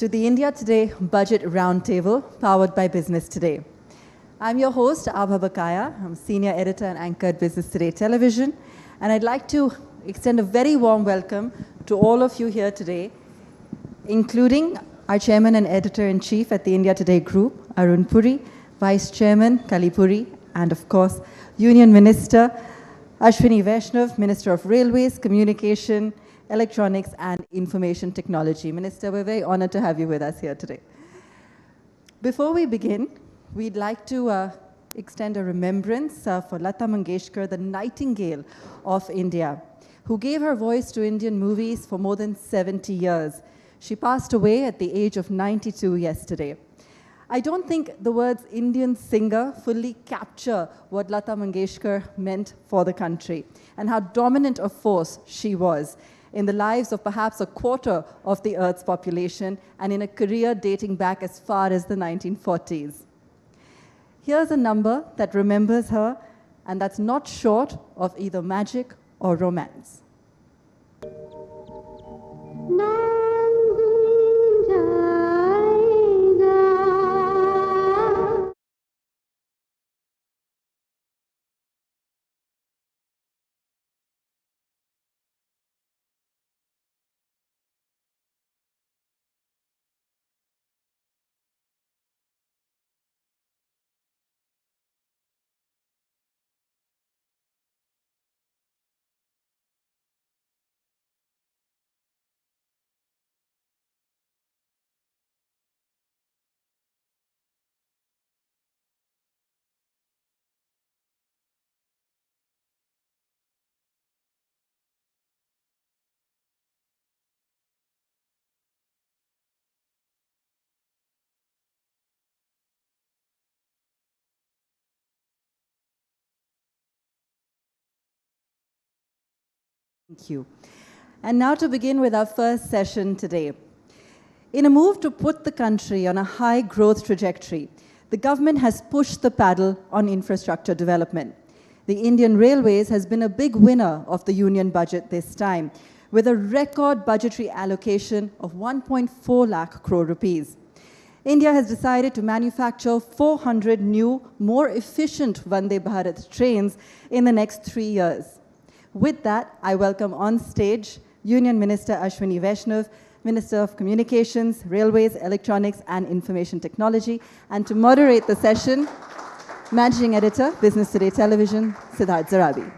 to the India Today Budget Roundtable, powered by Business Today. I'm your host, Abha Bakaya. I'm Senior Editor and Anchor at Business Today Television. And I'd like to extend a very warm welcome to all of you here today, including our Chairman and Editor-in-Chief at the India Today Group, Arun Puri, Vice Chairman, Kalipuri, and of course, Union Minister, Ashwini Vaishnaw, Minister of Railways, Communication, Electronics and Information Technology. Minister, we're very honored to have you with us here today. Before we begin, we'd like to extend a remembrance for Lata Mangeshkar, the Nightingale of India, who gave her voice to Indian movies for more than 70 years. She passed away at the age of 92 yesterday. I don't think the words Indian singer fully capture what Lata Mangeshkar meant for the country and how dominant a force she was in the lives of perhaps a quarter of the Earth's population and in a career dating back as far as the 1940s. Here's a number that remembers her, and that's not short of either magic or romance. Thank you. And now to begin with our first session today. In a move to put the country on a high growth trajectory, the government has pushed the paddle on infrastructure development. The Indian Railways has been a big winner of the union budget this time, with a record budgetary allocation of 1.4 lakh crore rupees. India has decided to manufacture 400 new, more efficient Vande Bharat trains in the next 3 years. With that, I welcome on stage Union Minister Ashwini Vaishnaw, Minister of Communications, Railways, Electronics and Information Technology, and to moderate the session, Managing Editor, Business Today Television, Siddharth Zarabi.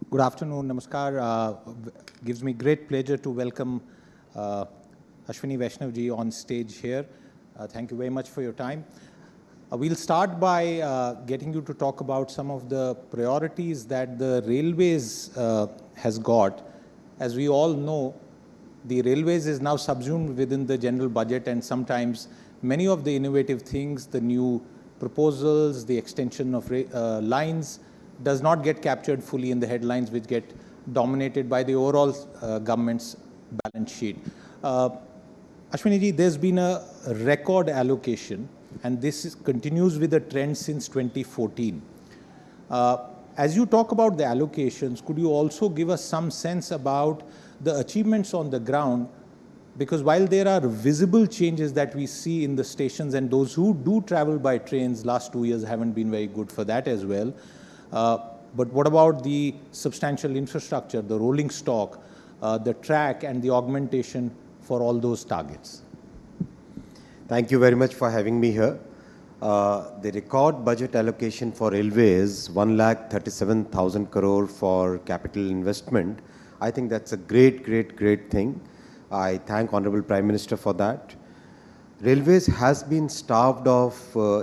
Good afternoon, Namaskar. Gives me great pleasure to welcome Ashwini Vaishnaw ji on stage here. Thank you very much for your time. We'll start by getting you to talk about some of the priorities that the Railways has got. As we all know, the Railways is now subsumed within the general budget, and sometimes many of the innovative things, the new proposals, the extension of lines, does not get captured fully in the headlines, which get dominated by the overall government's balance sheet. Ashwini ji, there's been a record allocation, and this continues with the trend since 2014. As you talk about the allocations, could you also give us some sense about the achievements on the ground? Because while there are visible changes that we see in the stations, and those who do travel by trains, last 2 years haven't been very good for that as well. But what about the substantial infrastructure, the rolling stock, the track and the augmentation for all those targets? Thank you very much for having me here. The record budget allocation for railways, 1,37,000 crore for capital investment. I think that's a great thing. I thank Honorable Prime Minister for that. Railways has been starved of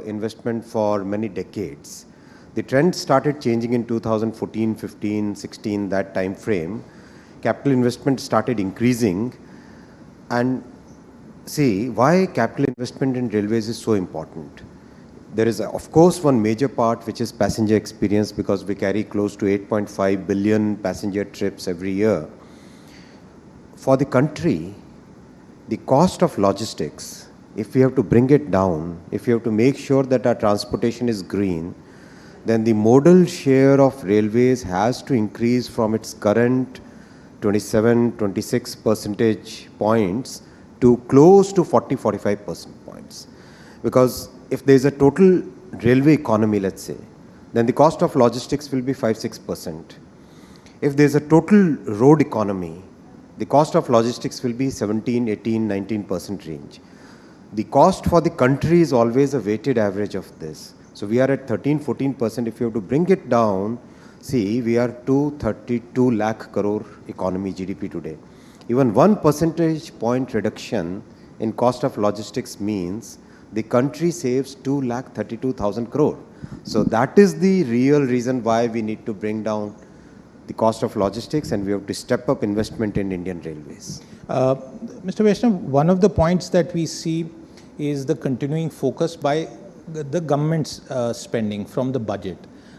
investment for many decades. The trend started changing in 2014, 15, 16, that time frame. Capital investment started increasing. And see, why capital investment in railways is so important. There is, of course, one major part which is passenger experience, because we carry close to 8.5 billion passenger trips every year. For the country, the cost of logistics if we have to bring it down, if we have to make sure that our transportation is green, then the modal share of railways has to increase from its current 27, 26 percentage points to close to 40, 45% points. Because if there is a total railway economy, let's say, then the cost of logistics will be 5, 6%. If there is a total road economy, the cost of logistics will be 17, 18, 19% range. The cost for the country is always a weighted average of this. So we are at 13, 14%. If you have to bring it down, see, we are 232 lakh crore economy GDP today. Even 1 percentage point reduction in cost of logistics means the country saves 2,32,000 crore. So that is the real reason why we need to bring down the cost of logistics, and we have to step up investment in Indian railways. Mr. Vaishnaw, one of the points that we see is the continuing focus by the government's spending from the budget.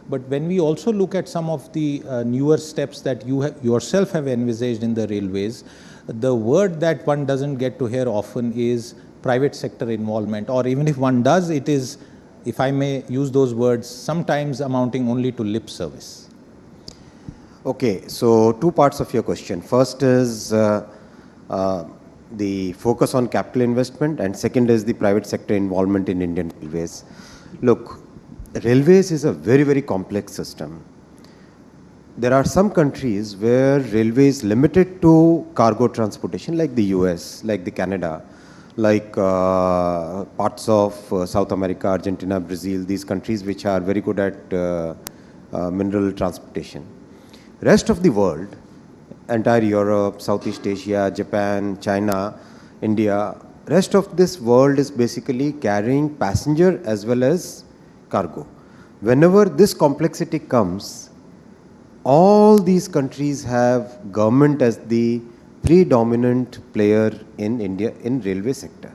But when we also look at some of the newer steps that you yourself have envisaged in the railways, the word that one doesn't get to hear often is private sector involvement, or even if one does, it is, if I may use those words, sometimes amounting only to lip service. Okay, so two parts of your question. First is the focus on capital investment, and second is the private sector involvement in Indian railways. Look, railways is a very, very complex system. There are some countries where railway is limited to cargo transportation, like the US, like the Canada, like parts of South America, Argentina, Brazil, these countries which are very good at mineral transportation. Rest of the world, entire Europe, Southeast Asia, Japan, China, India, rest of this world is basically carrying passenger as well as cargo. Whenever this complexity comes, all these countries have government as the predominant player in India in railway sector.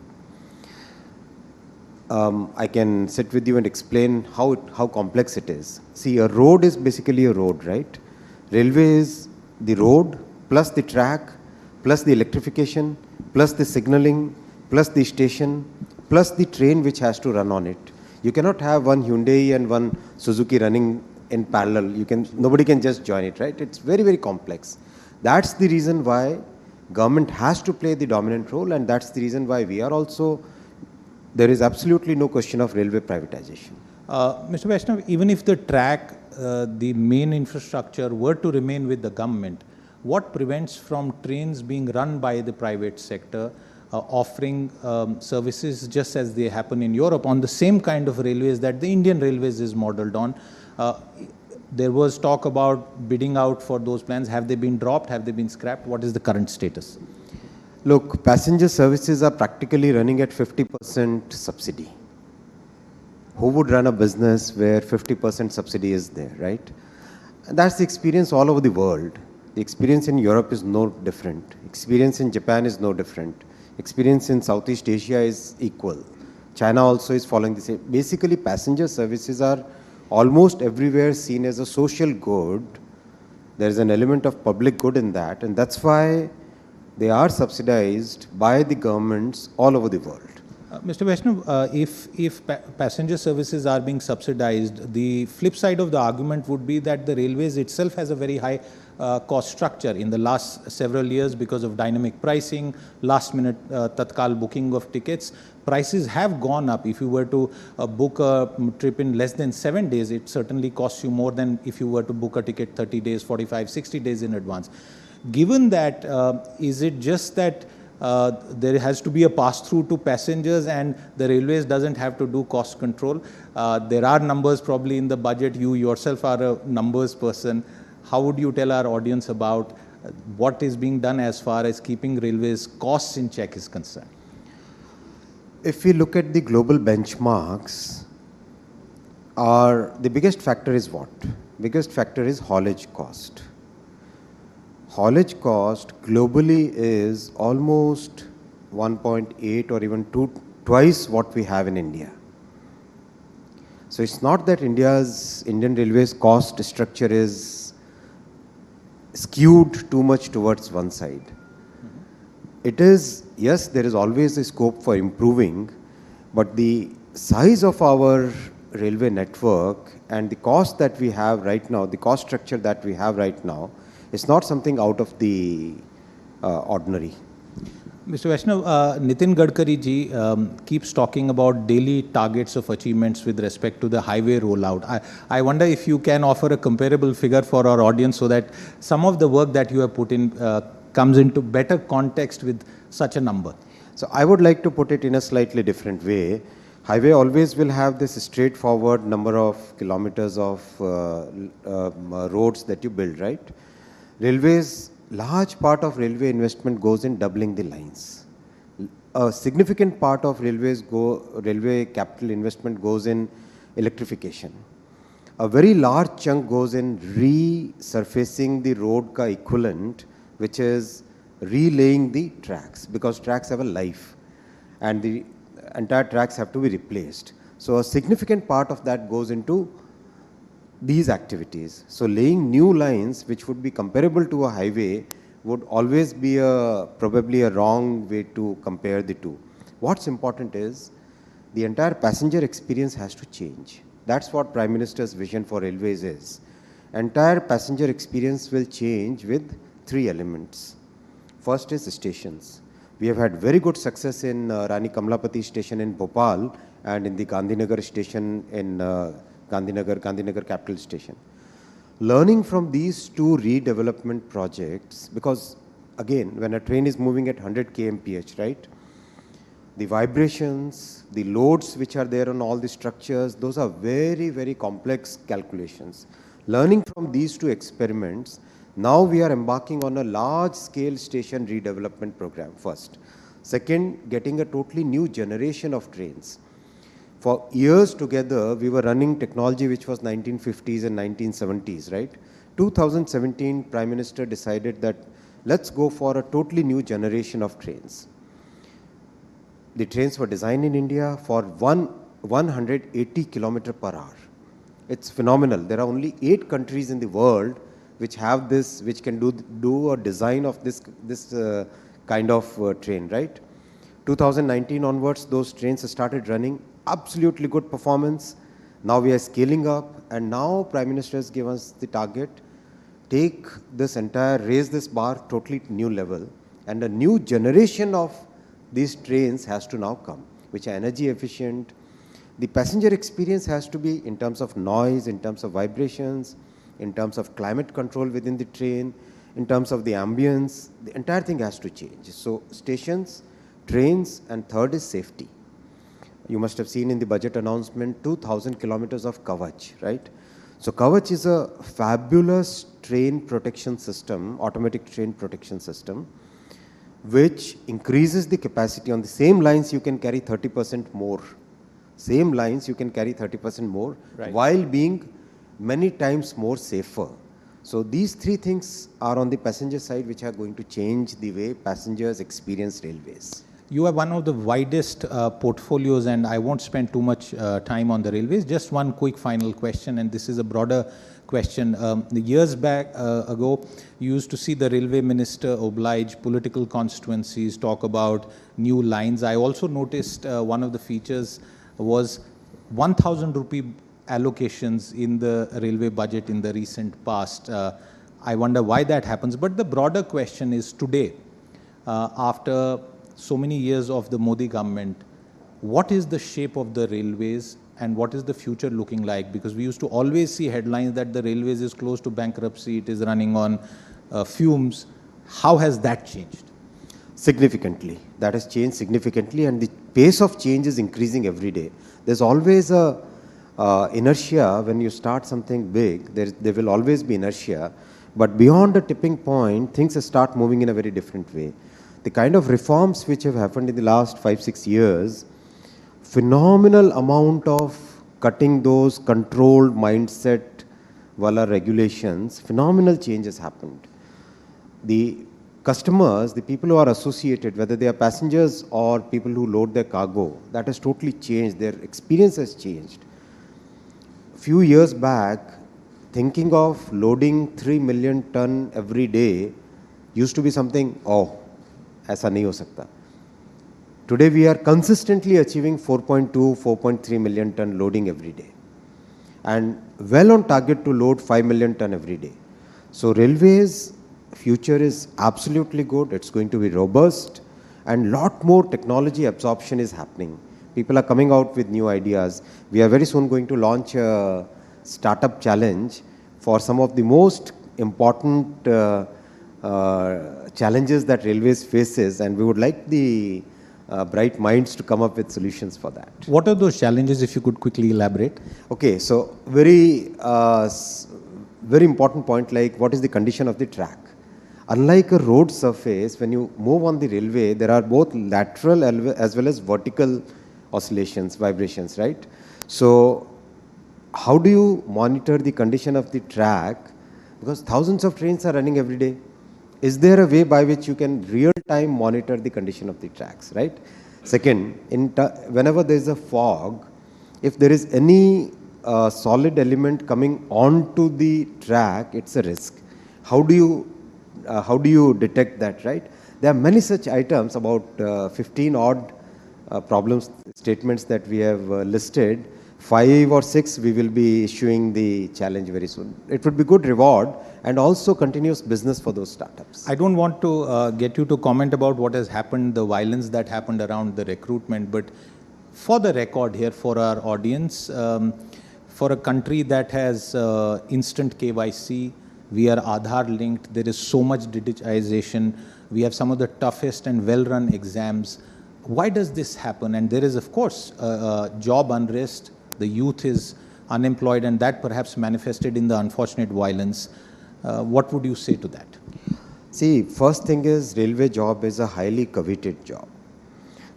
I can sit with you and explain how complex it is. See, a road is basically a road, right? Railway is the road plus the track plus the electrification plus the signaling plus the station plus the train which has to run on it. You cannot have one Hyundai and one Suzuki running in parallel. Nobody can just join it, right? It's very, very complex. That's the reason why government has to play the dominant role, and that's the reason why we are also, there is absolutely no question of railway privatization. Mr. Vaishnaw, even if the track, the main infrastructure were to remain with the government, what prevents from trains being run by the private sector, offering services just as they happen in Europe on the same kind of railways that the Indian Railways is modeled on? There was talk about bidding out for those plans. Have they been dropped? Have they been scrapped? What is the current status? Look, passenger services are practically running at 50% subsidy. Who would run a business where 50% subsidy is there, right? And that's the experience all over the world. The experience in Europe is no different. Experience in Japan is no different. Experience in Southeast Asia is equal. China also is following the same. Basically, passenger services are almost everywhere seen as a social good. There is an element of public good in that, and that's why they are subsidized by the governments all over the world. Mr. Vaishnaw, if passenger services are being subsidized, the flip side of the argument would be that the railways itself has a very high cost structure in the last several years because of dynamic pricing, last minute tatkal booking of tickets. Prices have gone up. If you were to book a trip in less than 7 days, it certainly costs you more than if you were to book a ticket 30 days, 45, 60 days in advance. Given that, is it just that there has to be a pass-through to passengers and the railways doesn't have to do cost control? There are numbers probably in the budget. You yourself are a numbers person. How would you tell our audience about what is being done as far as keeping railways costs in check is concerned? If we look at the global benchmarks, the biggest factor is what? Biggest factor is haulage cost. Haulage cost globally is almost 1.8 or even twice what we have in India. So it's not that Indian Railways cost structure is skewed too much towards one side. It is yes, there is always a scope for improving, but the size of our railway network and the cost that we have right now, the cost structure that we have right now, is not something out of the ordinary. Mr. Vaishnaw, Nitin Gadkari ji keeps talking about daily targets of achievements with respect to the highway rollout. I wonder if you can offer a comparable figure for our audience so that some of the work that you have put in comes into better context with such a number. So I would like to put it in a slightly different way. Highway always will have this straightforward number of kilometers of roads that you build, right? Railways, large part of railway investment goes in doubling the lines. A significant part of railway capital investment goes in electrification. A very large chunk goes in resurfacing the road ka equivalent, which is relaying the tracks, because tracks have a life and the entire tracks have to be replaced. So a significant part of that goes into these activities. So laying new lines which would be comparable to a highway would always be probably a wrong way to compare the two. What's important is the entire passenger experience has to change. That's what Prime Minister's vision for railways is. Entire passenger experience will change with 3 elements. First is stations. We have had very good success in Rani Kamlapati station in Bhopal and in the Gandhinagar station in Gandhinagar capital station. Learning from these 2 redevelopment projects, because again, when a train is moving at 100 kmph, right? The vibrations, the loads which are there on all the structures, those are very, very complex calculations. Learning from these 2 experiments, now we are embarking on a large-scale station redevelopment program, first. Second, getting a totally new generation of trains. For years together, we were running technology which was 1950s and 1970s, right? 2017, Prime Minister decided that let's go for a totally new generation of trains. The trains were designed in India for 180 km per hour. It's phenomenal. There are only 8 countries in the world which have this, which can do a design of this kind of train, right? 2019 onwards, those trains started running. Absolutely good performance. Now we are scaling up, and now Prime Minister has given us the target, raise this bar totally to new level, and a new generation of these trains has to now come, which are energy efficient. The passenger experience has to be in terms of noise, in terms of vibrations, in terms of climate control within the train, in terms of the ambience, the entire thing has to change. So stations, trains, and third is safety. You must have seen in the budget announcement 2,000 kilometers of Kavach, right? So Kavach is a fabulous train protection system, automatic train protection system, which increases the capacity. On the same lines, you can carry 30% more. Same lines, you can carry 30% more, right, while being many times more safer. So these 3 things are on the passenger side which are going to change the way passengers experience railways. You have one of the widest portfolios, and I won't spend too much time on the railways. Just one quick final question, and this is a broader question. Years back ago, you used to see the railway minister oblige political constituencies, talk about new lines. I also noticed one of the features was 1,000 rupee allocations in the railway budget in the recent past. I wonder why that happens. But the broader question is today, after so many years of the Modi government, what is the shape of the railways and what is the future looking like? Because we used to always see headlines that the railways is close to bankruptcy, it is running on fumes. How has that changed? Significantly. That has changed significantly, and the pace of change is increasing every day. There's always a inertia when you start something big. There will always be inertia, but beyond the tipping point, things start moving in a very different way. The kind of reforms which have happened in the last 5-6 years, phenomenal amount of cutting those controlled mindset wala regulations, phenomenal changes happened. The customers, the people who are associated, whether they are passengers or people who load their cargo, that has totally changed. Their experience has changed. A few years back, thinking of loading 3 million ton every day used to be something, oh, aisa nahi ho sakta. Today we are consistently achieving 4.2, 4.3 million ton loading every day, and well on target to load 5 million ton every day. So railways future is absolutely good. It's going to be robust, and lot more technology absorption is happening. People are coming out with new ideas. We are very soon going to launch a startup challenge for some of the most important challenges that railways faces, and we would like the bright minds to come up with solutions for that. What are those challenges, if you could quickly elaborate? Okay, so very important point, like what is the condition of the track? Unlike a road surface, when you move on the railway, there are both lateral as well as vertical oscillations, vibrations, right? So how do you monitor the condition of the track? Because thousands of trains are running every day. Is there a way by which you can real time monitor the condition of the tracks, right? Second, whenever there is a fog, if there is any solid element coming onto the track, it's a risk. How do you detect that, right? There are many such items, about 15 odd problems statements that we have listed. 5 or 6 we will be issuing the challenge very soon. It would be good reward and also continuous business for those startups. I don't want to get you to comment about what has happened, the violence that happened around the recruitment, but for the record here, for our audience, for a country that has instant KYC, we are Aadhaar linked, there is so much digitization, we have some of the toughest and well-run exams. Why does this happen? And there is, of course, job unrest, the youth is unemployed, and that perhaps manifested in the unfortunate violence. What would you say to that? See, first thing is, railway job is a highly coveted job.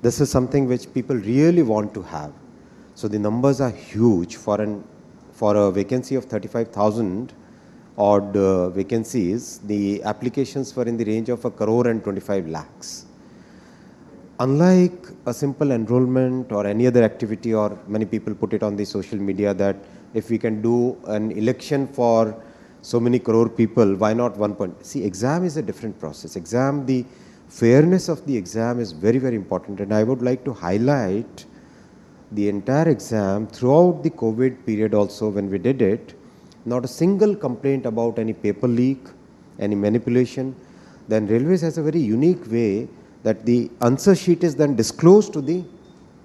This is something which people really want to have. So the numbers are huge. For a vacancy of 35,000 odd vacancies, the applications were in the range of 1 crore and 25 lakhs. Unlike a simple enrollment or any other activity, or many people put it on the social media that if we can do an election for so many crore people, why not 1 point? See, exam is a different process. Exam, the fairness of the exam is very, very important. And I would like to highlight the entire exam throughout the COVID period also when we did it, not a single complaint about any paper leak, any manipulation. Then Railways has a very unique way that the answer sheet is then disclosed to the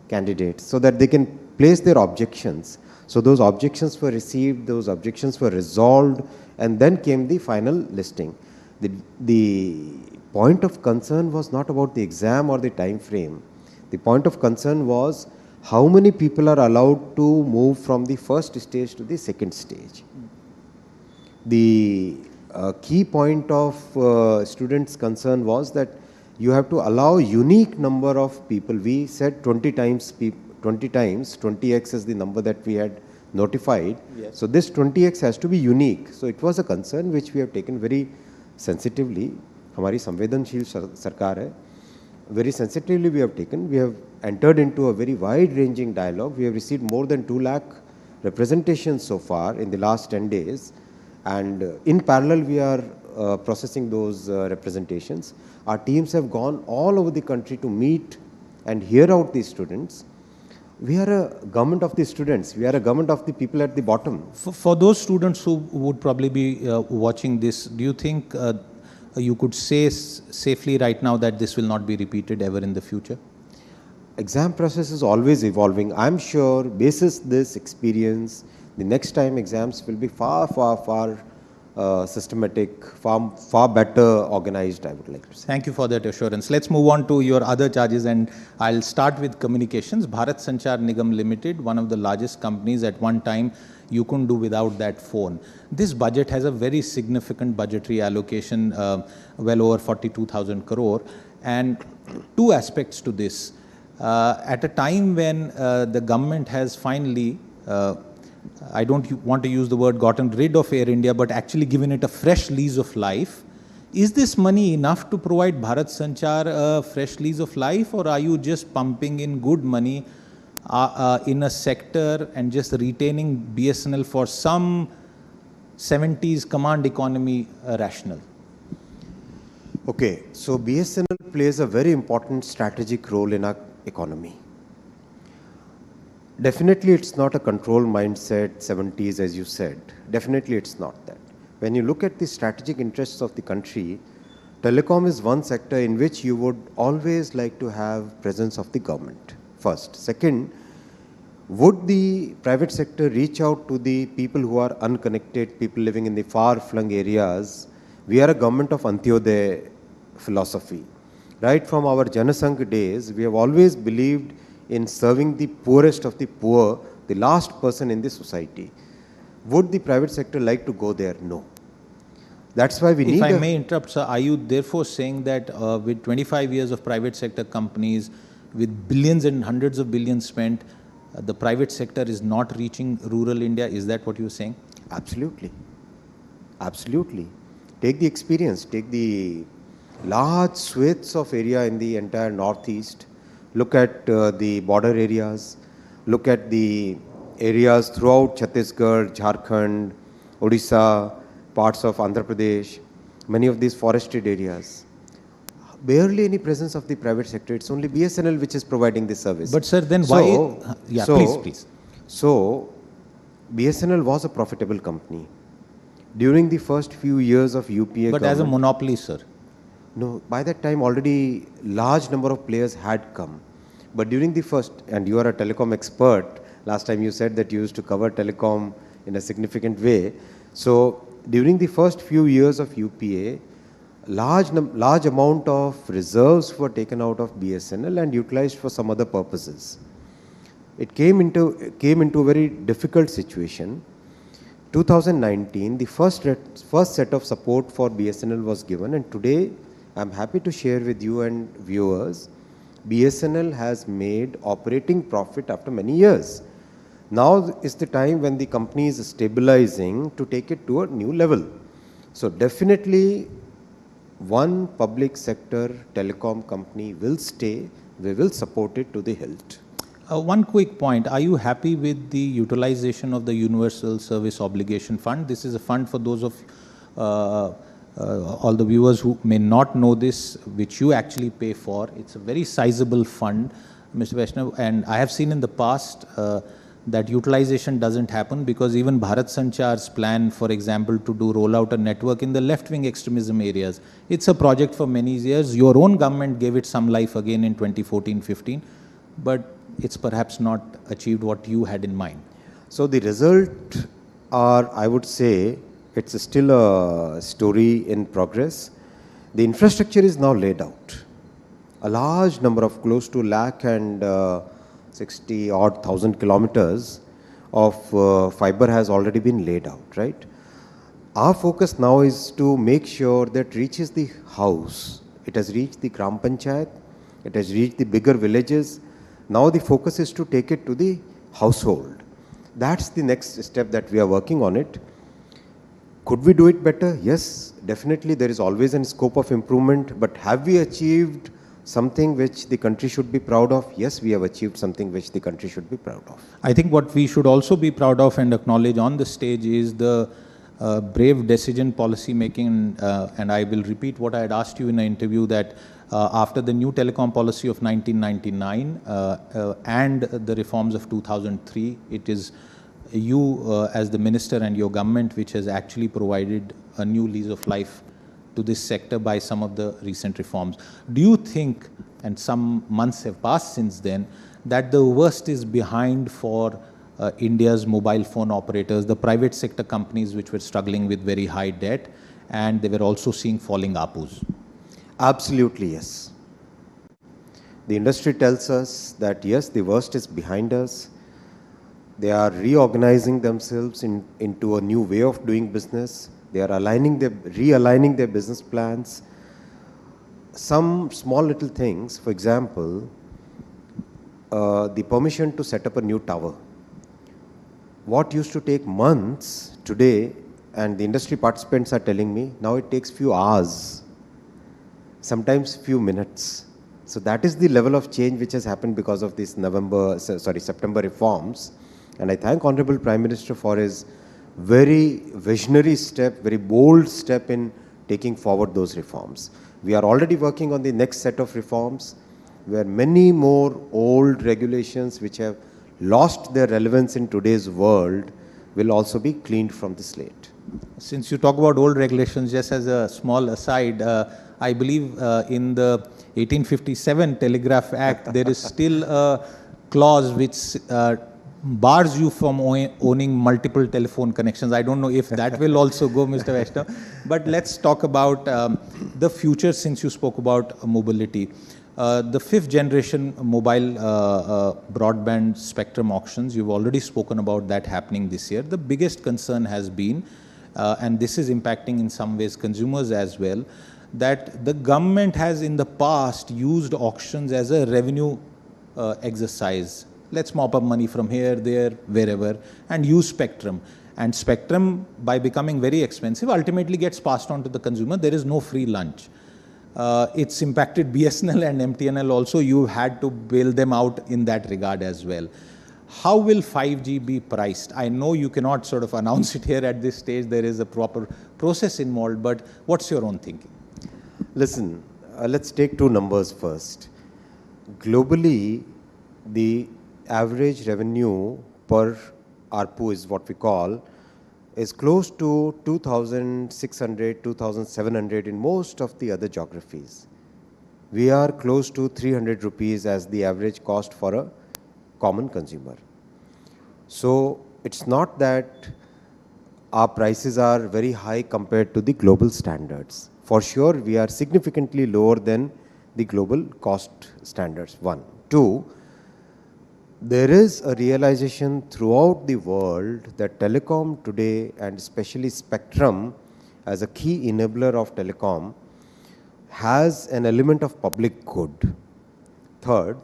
candidates so that they can place their objections. So those objections were received, those objections were resolved, and then came the final listing. The point of concern was not about the exam or the time frame. The point of concern was how many people are allowed to move from the first stage to the second stage. The key point of students' concern was that you have to allow unique number of people. We said 20 times, 20x is the number that we had notified. Yes. So this 20x has to be unique. So it was a concern which we have taken very sensitively. Hamari संवेदनशील सरकार है. Very sensitively we have taken. We have entered into a very wide-ranging dialogue. We have received more than 2 lakh representations so far in the last 10 days. And in parallel, we are processing those representations. Our teams have gone all over the country to meet and hear out the students. We are a government of the students. We are a government of the people at the bottom. For those students who would probably be watching this, do you think you could say safely right now that this will not be repeated ever in the future? Exam process is always evolving. I'm sure, basis this experience, the next time exams will be far systematic, far better organized, I would like to say. Thank you for that assurance. Let's move on to your other charges, and I'll start with communications. Bharat Sanchar Nigam Limited, one of the largest companies at one time, you couldn't do without that phone. This budget has a very significant budgetary allocation, well over 42,000 crore, and two aspects to this. At a time when the government has finally, I don't want to use the word gotten rid of Air India, but actually given it a fresh lease of life. Is this money enough to provide Bharat Sanchar a fresh lease of life, or are you just pumping in good money in a sector and just retaining BSNL for some 70s command economy rationale? Okay, so BSNL plays a very important strategic role in our economy. Definitely it's not a control mindset, 70s as you said. Definitely it's not that. When you look at the strategic interests of the country, telecom is one sector in which you would always like to have presence of the government, first. Second, would the private sector reach out to the people who are unconnected, people living in the far-flung areas? We are a government of Antyodaya philosophy. Right from our Janasangh days, we have always believed in serving the poorest of the poor, the last person in the society. Would the private sector like to go there? No. That's why we need. If I may interrupt, sir, are you therefore saying that with 25 years of private sector companies, with billions and hundreds of billions spent, the private sector is not reaching rural India? Is that what you're saying? Absolutely. Absolutely. Take the experience, take the large swathes of area in the entire northeast. Look at the border areas, look at the areas throughout Chhattisgarh, Jharkhand, Odisha, parts of Andhra Pradesh, many of these forested areas. Barely any presence of the private sector. It's only BSNL which is providing this service. But sir, then why? Yeah, please. So, BSNL was a profitable company. During the first few years of UPA But as a monopoly, sir. No, by that time already large number of players had come. But during the first, and you are a telecom expert, last time you said that you used to cover telecom in a significant way. So during the first few years of UPA, large amount of reserves were taken out of BSNL and utilized for some other purposes. It came into a very difficult situation. 2019, the first set of support for BSNL was given, and today I'm happy to share with you and viewers, BSNL has made operating profit after many years. Now is the time when the company is stabilizing to take it to a new level. So definitely one public sector telecom company will stay. We will support it to the hilt. One quick point. Are you happy with the utilization of the Universal Service Obligation Fund? This is a fund for those of all the viewers who may not know this, which you actually pay for. It's a very sizable fund, Mr. Vaishnaw, and I have seen in the past that utilization doesn't happen because even Bharat Sanchar's plan, for example, to roll out a network in the left-wing extremism areas, it's a project for many years. Your own government gave it some life again in 2014-15, but it's perhaps not achieved what you had in mind. So the result are, I would say, it's still a story in progress. The infrastructure is now laid out. A large number of close to lakh and 60-odd thousand kilometers of fiber has already been laid out, right? Our focus now is to make sure that reaches the house. It has reached the Gram Panchayat, it has reached the bigger villages. Now the focus is to take it to the household. That's the next step that we are working on it. Could we do it better? Yes, definitely there is always a scope of improvement, but have we achieved something which the country should be proud of? Yes, we have achieved something which the country should be proud of. I think what we should also be proud of and acknowledge on the stage is the brave decision policy making, and I will repeat what I had asked you in an interview that after the new telecom policy of 1999 and the reforms of 2003, it is you as the minister and your government which has actually provided a new lease of life to this sector by some of the recent reforms. Do you think, and some months have passed since then, that the worst is behind for India's mobile phone operators, the private sector companies which were struggling with very high debt, and they were also seeing falling ARPUs? Absolutely, yes. The industry tells us that yes, the worst is behind us. They are reorganizing themselves into a new way of doing business. They are realigning their business plans. Some small little things, for example, the permission to set up a new tower. What used to take months today, and the industry participants are telling me, now it takes few hours, sometimes few minutes. So that is the level of change which has happened because of these September reforms. And I thank Honorable Prime Minister for his very visionary step, very bold step in taking forward those reforms. We are already working on the next set of reforms. where many more old regulations which have lost their relevance in today's world will also be cleaned from the slate. Since you talk about old regulations, just as a small aside, I believe in the 1857 Telegraph Act, there is still a clause which bars you from owning multiple telephone connections. I don't know if that will also go, Mr. Vaishnaw. But let's talk about the future, since you spoke about mobility. The 5th generation mobile broadband spectrum auctions, you've already spoken about that happening this year. The biggest concern has been, and this is impacting in some ways consumers as well, that the government has in the past used auctions as a revenue exercise. Let's mop up money from here, there, wherever, and use spectrum. And spectrum, by becoming very expensive, ultimately gets passed on to the consumer. There is no free lunch. It's impacted BSNL and MTNL also. You had to bail them out in that regard as well. How will 5G be priced? I know you cannot sort of announce it here at this stage. There is a proper process involved, but what's your own thinking? Listen, let's take two numbers first. Globally, the average revenue per ARPU is what we call, is close to 2,600, 2,700 in most of the other geographies. We are close to 300 rupees as the average cost for a common consumer. So it's not that our prices are very high compared to the global standards. For sure, we are significantly lower than the global cost standards, one. Two, there is a realization throughout the world that telecom today, and especially spectrum as a key enabler of telecom, has an element of public good. Third,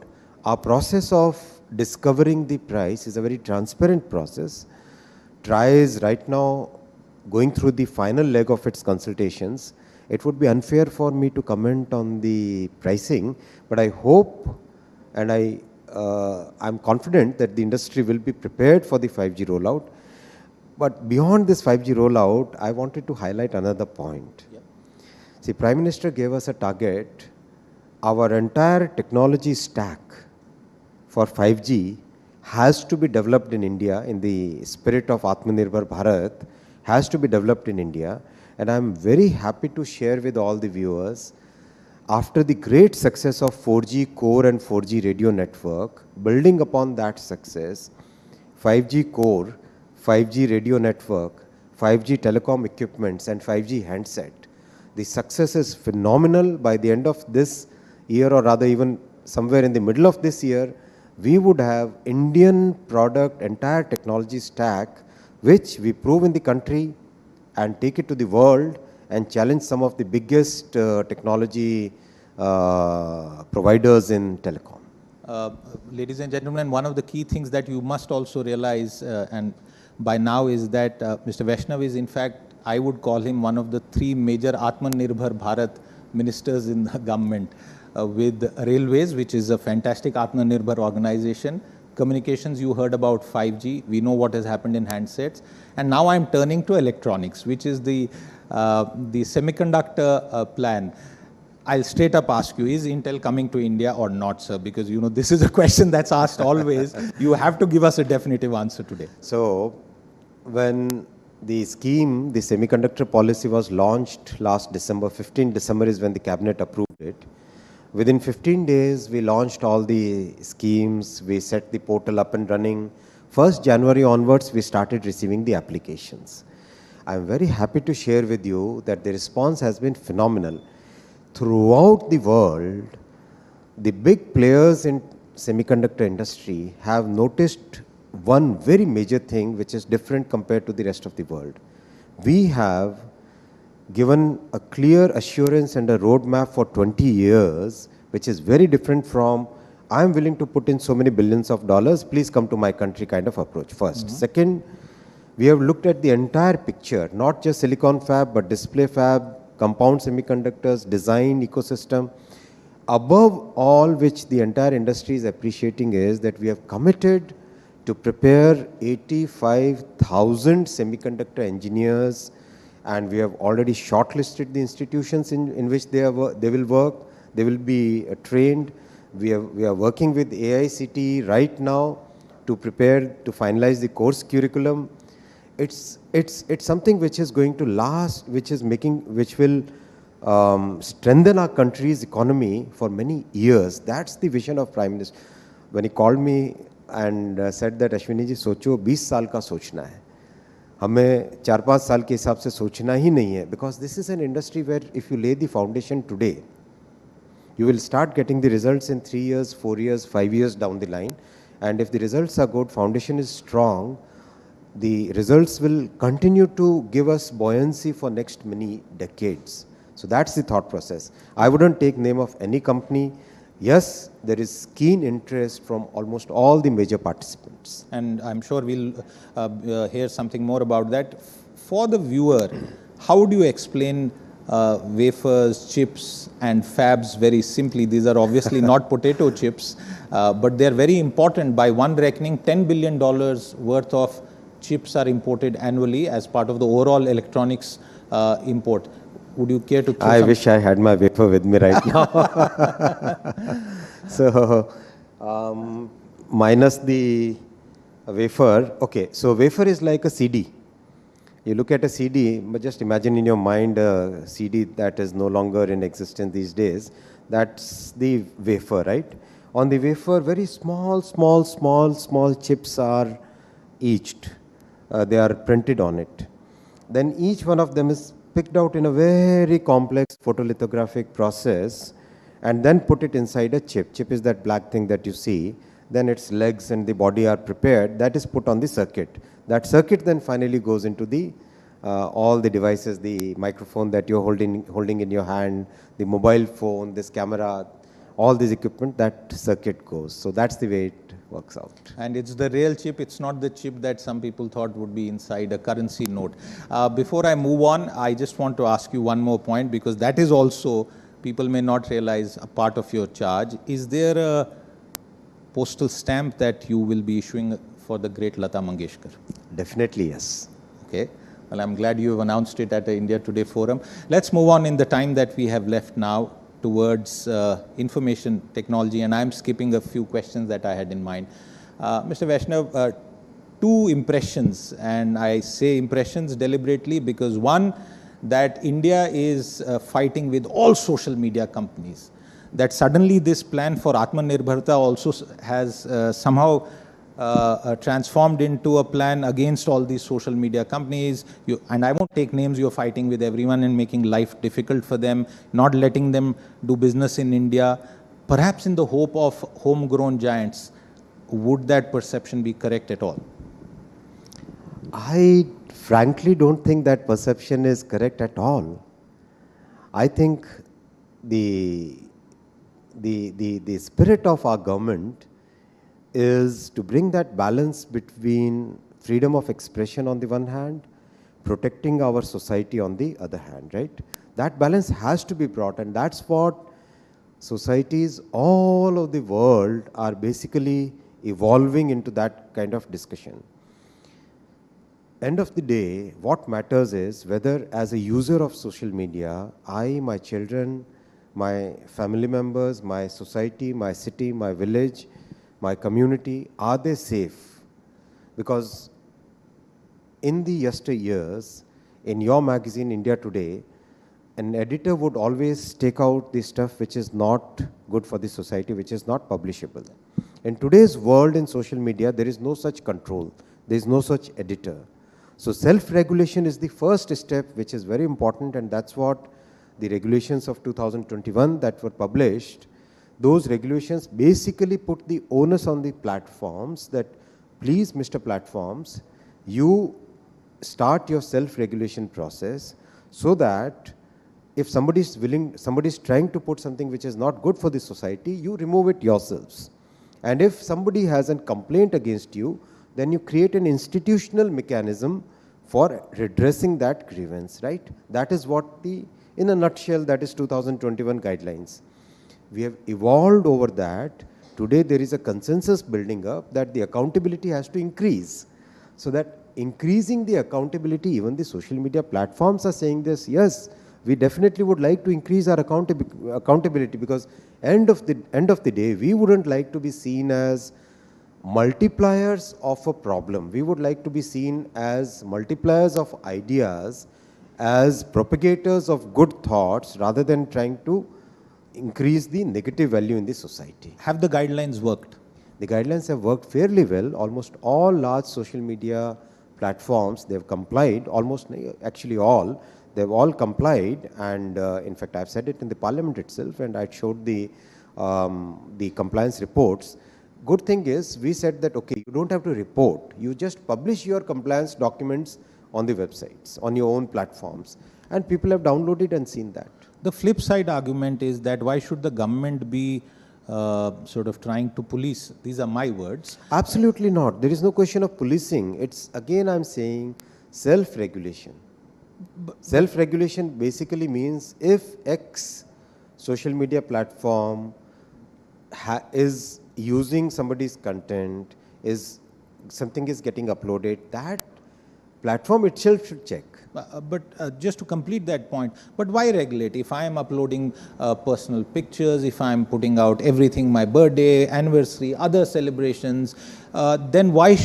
our process of discovering the price is a very transparent process. TRAI is right now going through the final leg of its consultations. It would be unfair for me to comment on the pricing, but I hope and I'm confident that the industry will be prepared for the 5G rollout. But beyond this 5G rollout, I wanted to highlight another point. Yep. See, Prime Minister gave us a target. Our entire technology stack for 5G has to be developed in India in the spirit of Atmanirbhar Bharat, has to be developed in India. And I'm very happy to share with all the viewers, after the great success of 4G core and 4G radio network, building upon that success, 5G core, 5G radio network, 5G telecom equipments and 5G handset. The success is phenomenal. By the end of this year, or rather even somewhere in the middle of this year, we would have Indian product, entire technology stack, which we prove in the country and take it to the world and challenge some of the biggest technology providers in telecom. Ladies and gentlemen, one of the key things that you must also realize, and by now, is that Mr. Vaishnaw is, in fact, I would call him one of the 3 major Atmanirbhar Bharat ministers in the government, with Railways, which is a fantastic Atmanirbhar organization. Communications, you heard about 5G. We know what has happened in handsets. And now I'm turning to electronics, which is the semiconductor plan. I'll straight up ask you, is Intel coming to India or not, sir? Because, you know, this is a question that's asked always. You have to give us a definitive answer today. So, when the scheme, the semiconductor policy was launched last December, 15 December is when the cabinet approved it. Within 15 days, we launched all the schemes, we set the portal up and running. 1st January onwards, we started receiving the applications. I'm very happy to share with you that the response has been phenomenal. Throughout the world, the big players in semiconductor industry have noticed one very major thing which is different compared to the rest of the world. We have given a clear assurance and a roadmap for 20 years, which is very different from, I'm willing to put in so many billions of dollars, please come to my country kind of approach first. Second, we have looked at the entire picture, not just silicon fab, but display fab, compound semiconductors, design ecosystem. Above all which the entire industry is appreciating is that we have committed to prepare 85,000 semiconductor engineers, and we have already shortlisted the institutions in which they will work. They will be trained. We are working with AICTE right now to prepare, to finalize the course curriculum. It's something which is going to last, which will strengthen our country's economy for many years. That's the vision of Prime Minister. When he called me and said that, Ashwini ji, सोचो 20 साल का सोचना है, हमें 4-5 साल के हिसाब से सोचना ही नहीं है, because this is an industry where if you lay the foundation today, you will start getting the results in 3 years, 4 years, 5 years down the line. And if the results are good, foundation is strong, the results will continue to give us buoyancy for next many decades. So that's the thought process. I wouldn't take name of any company. Yes, there is keen interest from almost all the major participants. And I'm sure we'll hear something more about that. For the viewer, how do you explain wafers, chips and fabs very simply? These are obviously not potato chips, but they're very important. By one reckoning, $10 billion worth of chips are imported annually as part of the overall electronics import. Would you care to? I wish I had my wafer with me right now. So, minus the wafer. Okay, so wafer is like a CD. You look at a CD, but just imagine in your mind a CD that is no longer in existence these days. That's the wafer, right? On the wafer, very small chips are etched. They are printed on it. Then each one of them is picked out in a very complex photolithographic process and then put it inside a chip. Chip is that black thing that you see. Then its legs and the body are prepared. That is put on the circuit. That circuit then finally goes into the all the devices, the microphone that you're holding in your hand, the mobile phone, this camera, all this equipment, that circuit goes. So that's the way it works out. And it's the real chip, it's not the chip that some people thought would be inside a currency note. Before I move on, I just want to ask you one more point, because that is also, people may not realize, a part of your charge. Is there a postal stamp that you will be issuing for the great Lata Mangeshkar? Definitely, yes. Okay. Well, I'm glad you have announced it at the India Today Forum. Let's move on in the time that we have left now towards information technology, and I'm skipping a few questions that I had in mind. Mr. Vaishnaw, two impressions, and I say impressions deliberately because one, that India is fighting with all social media companies, that suddenly this plan for Atmanirbharta also has somehow transformed into a plan against all these social media companies. And I won't take names, you're fighting with everyone and making life difficult for them, not letting them do business in India, perhaps in the hope of homegrown giants. Would that perception be correct at all? I frankly don't think that perception is correct at all. I think the spirit of our government is to bring that balance between freedom of expression on the one hand, protecting our society on the other hand, right? That balance has to be brought, and that's what societies all over the world are basically evolving into, that kind of discussion. End of the day, what matters is whether as a user of social media, I, my children, my family members, my society, my city, my village, my community, are they safe? Because in the yesteryears, in your magazine, India Today, an editor would always take out the stuff which is not good for the society, which is not publishable. In today's world in social media, there is no such control. There is no such editor. So self-regulation is the first step, which is very important, and that's what the regulations of 2021 that were published, those regulations basically put the onus on the platforms that, please, Mr. Platforms, you start your self-regulation process so that if somebody is trying to put something which is not good for the society, you remove it yourselves. And if somebody has a complaint against you, then you create an institutional mechanism for redressing that grievance, right? That is what in a nutshell, that is 2021 guidelines. We have evolved over that. Today there is a consensus building up that the accountability has to increase. So that increasing the accountability, even the social media platforms are saying this, yes, we definitely would like to increase our accountability, because end of the day, we wouldn't like to be seen as multipliers of a problem. We would like to be seen as multipliers of ideas, as propagators of good thoughts, rather than trying to increase the negative value in the society. Have the guidelines worked? The guidelines have worked fairly well. Almost all large social media platforms, they've complied, actually all, they've all complied, and in fact I've said it in the parliament itself, and I showed the compliance reports. Good thing is, we said that, okay, you don't have to report, you just publish your compliance documents on the websites, on your own platforms, and people have downloaded and seen that. The flip side argument is that why should the government be sort of trying to police? These are my words. Absolutely not. There is no question of policing. It's, again, I'm saying self-regulation. Self-regulation basically means if X social media platform is using somebody's content, something is getting uploaded, that platform itself should check. But just to complete that point, but why regulate? If I am uploading personal pictures, if I am putting out everything, my birthday, anniversary, other celebrations, then why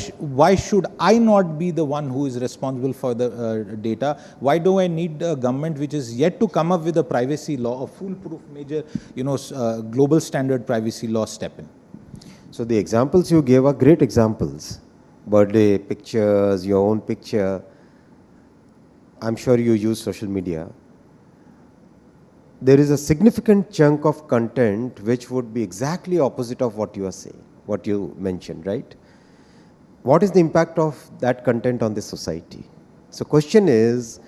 should I not be the one who is responsible for the data? Why do I need a government which is yet to come up with a privacy law, a foolproof major, global standard privacy law step in? So the examples you gave are great examples. Birthday pictures, your own picture. I'm sure you use social media. There is a significant chunk of content which would be exactly opposite of what you are saying, what you mentioned, right? What is the impact of that content on the society? So question is,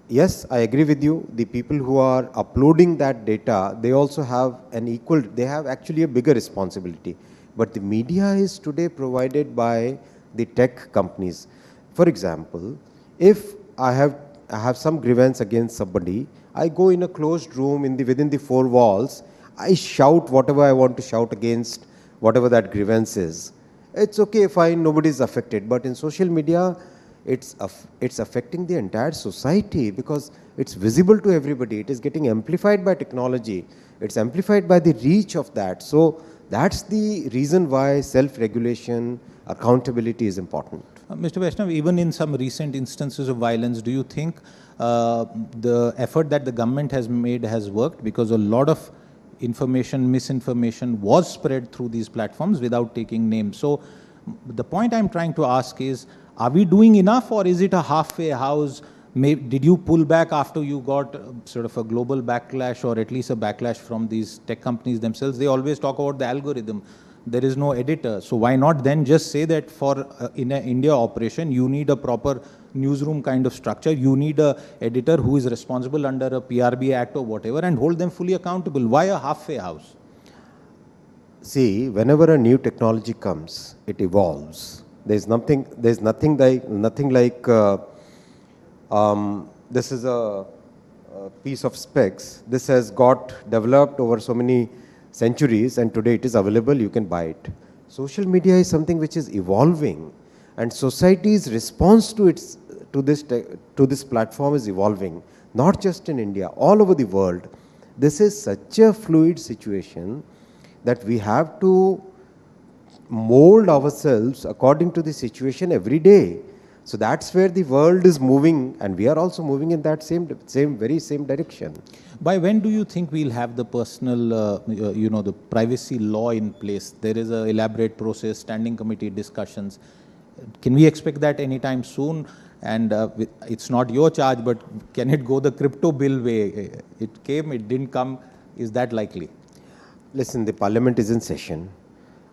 yes, I agree with you, the people who are uploading that data, they also have they have actually a bigger responsibility. But the media is today provided by the tech companies. For example, if I have some grievance against somebody, I go in a closed room within the four walls, I shout whatever I want to shout against whatever that grievance is. It's okay, fine, nobody is affected. But in social media, it's affecting the entire society, because it's visible to everybody. It is getting amplified by technology. It's amplified by the reach of that. So that's the reason why self-regulation, accountability is important. Mr. Vaishnaw, even in some recent instances of violence, do you think the effort that the government has made has worked? Because a lot of misinformation was spread through these platforms without taking names. So the point I'm trying to ask is, are we doing enough, or is it a halfway house? Did you pull back after you got sort of a global backlash, or at least a backlash from these tech companies themselves? They always talk about the algorithm. There is no editor. So why not then just say that for in an India operation, you need a proper newsroom kind of structure. You need a editor who is responsible under a PRB Act or whatever, and hold them fully accountable. Why a halfway house? See, whenever a new technology comes, it evolves. There's nothing like this is a piece of specs. This has got developed over so many centuries, and today it is available, you can buy it. Social media is something which is evolving, and society's response to this platform is evolving, not just in India, all over the world. This is such a fluid situation that we have to mold ourselves according to the situation every day. So that's where the world is moving, and we are also moving in that very same direction. By when do you think we'll have the personal, the privacy law in place? There is an elaborate process, standing committee discussions. Can we expect that anytime soon? And it's not your charge, but can it go the crypto bill way? It came, it didn't come. Is that likely? Listen, the parliament is in session.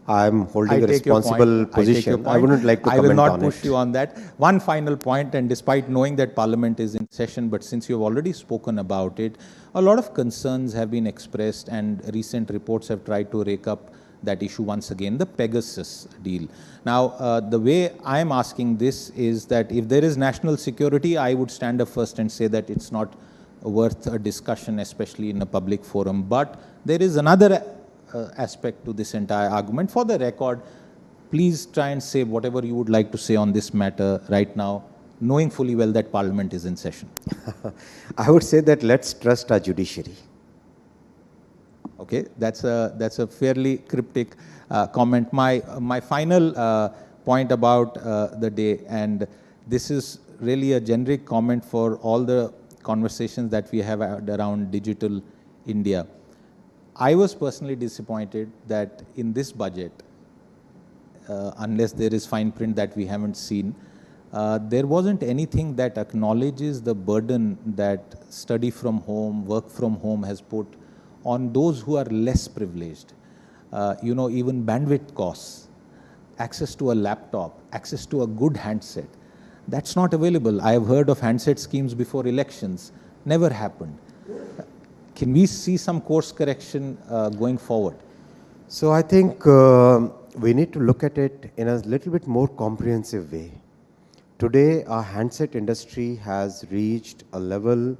I'm holding a responsible position. I wouldn't like to comment on it. I will not push you on that. One final point, and despite knowing that Parliament is in session, but since you've already spoken about it, a lot of concerns have been expressed, and recent reports have tried to rake up that issue once again, the Pegasus deal. Now, the way I'm asking this is that if there is national security, I would stand up first and say that it's not worth a discussion, especially in a public forum. But there is another aspect to this entire argument. For the record, please try and say whatever you would like to say on this matter right now. knowing fully well that Parliament is in session? I would say that let's trust our judiciary. Okay, that's a fairly cryptic comment. My final point about the day, and this is really a generic comment for all the conversations that we have had around digital India. I was personally disappointed that in this budget, unless there is fine print that we haven't seen, there wasn't anything that acknowledges the burden that study from home, work from home has put on those who are less privileged. You know, even bandwidth costs, access to a laptop, access to a good handset, that's not available. I have heard of handset schemes before elections, never happened. Can we see some course correction going forward? So I think we need to look at it in a little bit more comprehensive way. Today, our handset industry has reached a level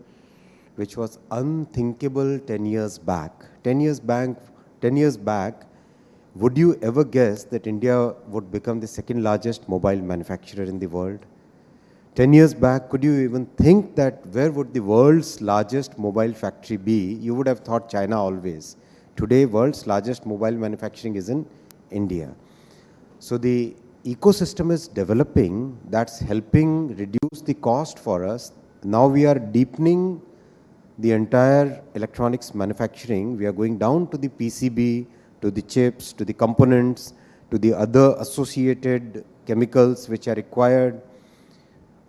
which was unthinkable 10 years back. 10 years back, would you ever guess that India would become the second largest mobile manufacturer in the world? 10 years back, could you even think that where would the world's largest mobile factory be? You would have thought China always. Today, world's largest mobile manufacturing is in India. So the ecosystem is developing, that's helping reduce the cost for us. Now we are deepening the entire electronics manufacturing. We are going down to the PCB, to the chips, to the components, to the other associated chemicals which are required.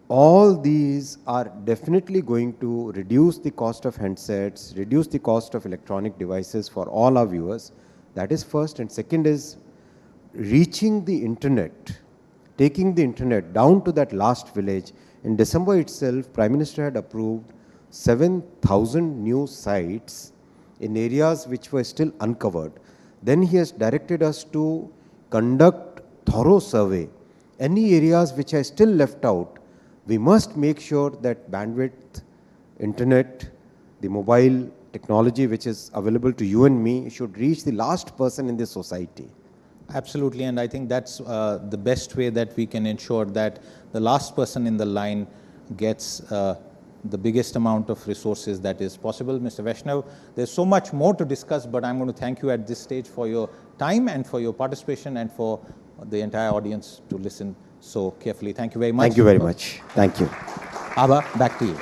All these are definitely going to reduce the cost of handsets, reduce the cost of electronic devices for all our viewers. That is first. And second is reaching the internet, taking the internet down to that last village. In December itself, Prime Minister had approved 7,000 new sites in areas which were still uncovered. Then he has directed us to conduct thorough survey. Any areas which are still left out, we must make sure that bandwidth, internet, the mobile technology which is available to you and me should reach the last person in the society. Absolutely, and I think that's the best way that we can ensure that the last person in the line gets the biggest amount of resources that is possible. Mr. Vaishnaw, there's so much more to discuss, but I'm going to thank you at this stage for your time and for your participation and for the entire audience to listen so carefully. Thank you very much. Thank you very much. Thank you. Abha, back to you.